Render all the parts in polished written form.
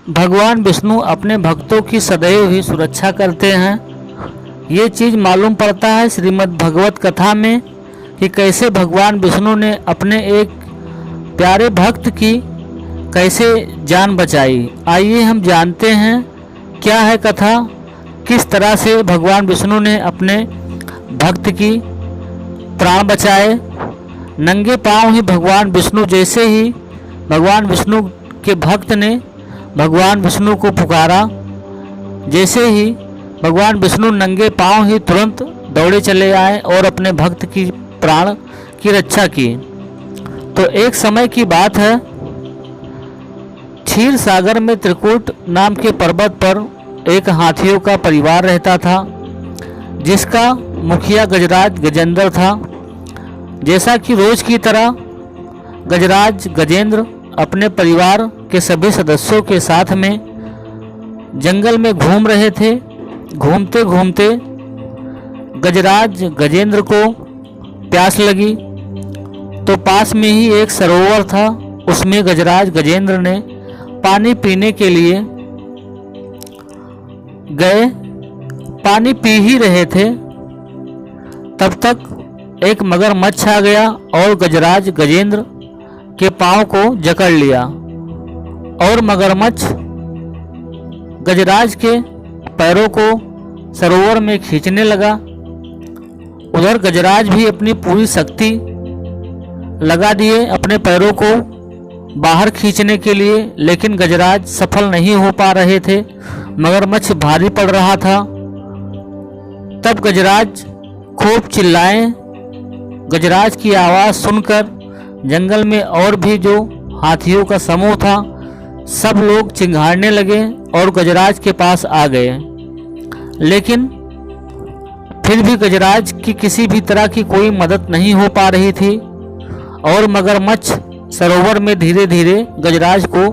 भगवान विष्णु अपने भक्तों की सदैव ही सुरक्षा करते हैं। ये चीज़ मालूम पड़ता है श्रीमद् भगवत कथा में कि कैसे भगवान विष्णु ने अपने एक प्यारे भक्त की कैसे जान बचाई। आइए हम जानते हैं क्या है कथा, किस तरह से भगवान विष्णु ने अपने भक्त की प्राण बचाए। नंगे पांव ही भगवान विष्णु, जैसे ही भगवान विष्णु के भक्त ने भगवान विष्णु को पुकारा, जैसे ही भगवान विष्णु नंगे पांव ही तुरंत दौड़े चले आए और अपने भक्त की प्राण की रक्षा की। तो एक समय की बात है, क्षीर सागर में त्रिकूट नाम के पर्वत पर एक हाथियों का परिवार रहता था, जिसका मुखिया गजराज गजेंद्र था। जैसा कि रोज की तरह गजराज गजेंद्र अपने परिवार के सभी सदस्यों के साथ में जंगल में घूम रहे थे। घूमते घूमते गजराज गजेंद्र को प्यास लगी, तो पास में ही एक सरोवर था। उसमें गजराज गजेंद्र ने पानी पीने के लिए गए। पानी पी ही रहे थे, तब तक एक मगरमच्छ आ गया और गजराज गजेंद्र के पांव को जकड़ लिया और मगरमच्छ गजराज के पैरों को सरोवर में खींचने लगा। उधर गजराज भी अपनी पूरी शक्ति लगा दिए अपने पैरों को बाहर खींचने के लिए, लेकिन गजराज सफल नहीं हो पा रहे थे। मगरमच्छ भारी पड़ रहा था। तब गजराज खूब चिल्लाए। गजराज की आवाज़ सुनकर जंगल में और भी जो हाथियों का समूह था, सब लोग चिंघाड़ने लगे और गजराज के पास आ गए। लेकिन फिर भी गजराज की किसी भी तरह की कोई मदद नहीं हो पा रही थी और मगरमच्छ सरोवर में धीरे धीरे गजराज को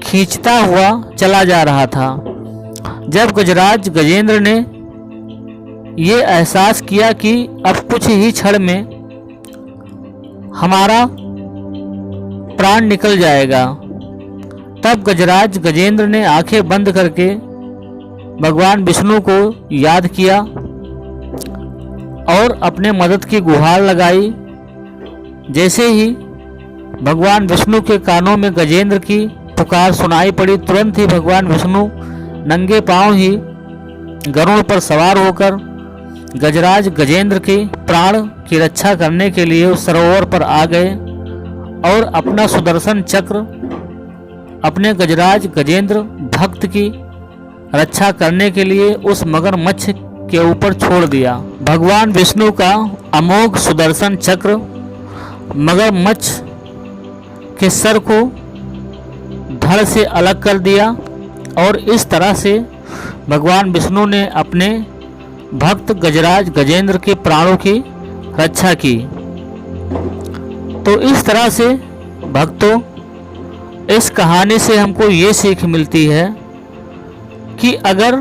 खींचता हुआ चला जा रहा था। जब गजराज गजेंद्र ने ये एहसास किया कि अब कुछ ही क्षण में हमारा प्राण निकल जाएगा, तब गजराज गजेंद्र ने आंखें बंद करके भगवान विष्णु को याद किया और अपने मदद की गुहार लगाई। जैसे ही भगवान विष्णु के कानों में गजेंद्र की पुकार सुनाई पड़ी, तुरंत ही भगवान विष्णु नंगे पांव ही गरुड़ पर सवार होकर गजराज गजेंद्र के प्राण की रक्षा करने के लिए उस सरोवर पर आ गए और अपना सुदर्शन चक्र अपने गजराज गजेंद्र भक्त की रक्षा करने के लिए उस मगरमच्छ के ऊपर छोड़ दिया। भगवान विष्णु का अमोघ सुदर्शन चक्र मगरमच्छ के सर को धड़ से अलग कर दिया और इस तरह से भगवान विष्णु ने अपने भक्त गजराज गजेंद्र के प्राणों की रक्षा की। तो इस तरह से भक्तों, इस कहानी से हमको ये सीख मिलती है कि अगर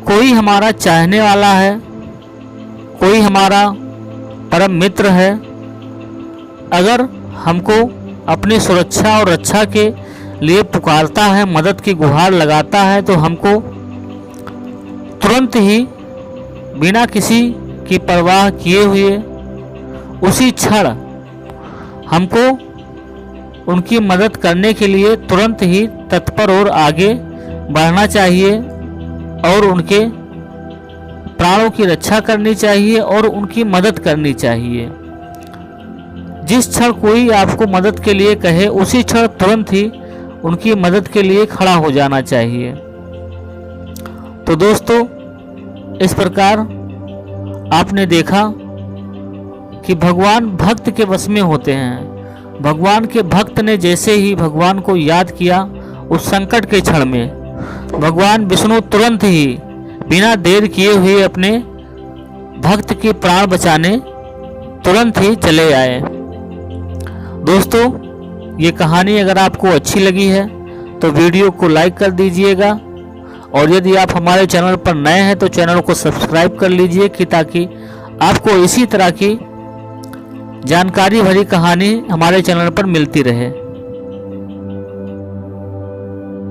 कोई हमारा चाहने वाला है, कोई हमारा परम मित्र है, अगर हमको अपनी सुरक्षा और रक्षा के लिए पुकारता है, मदद की गुहार लगाता है, तो हमको तुरंत ही बिना किसी की परवाह किए हुए उसी क्षण हमको उनकी मदद करने के लिए तुरंत ही तत्पर और आगे बढ़ना चाहिए और उनके प्राणों की रक्षा करनी चाहिए और उनकी मदद करनी चाहिए। जिस क्षण कोई आपको मदद के लिए कहे, उसी क्षण तुरंत ही उनकी मदद के लिए खड़ा हो जाना चाहिए। तो दोस्तों, इस प्रकार आपने देखा कि भगवान भक्त के वश में होते हैं। भगवान के भक्त ने जैसे ही भगवान को याद किया, उस संकट के क्षण में भगवान विष्णु तुरंत ही बिना देर किए हुए अपने भक्त के प्राण बचाने तुरंत ही चले आए। दोस्तों, ये कहानी अगर आपको अच्छी लगी है तो वीडियो को लाइक कर दीजिएगा और यदि आप हमारे चैनल पर नए हैं तो चैनल को सब्सक्राइब कर लीजिए कि ताकि आपको इसी तरह की जानकारी भरी कहानी हमारे चैनल पर मिलती रहे।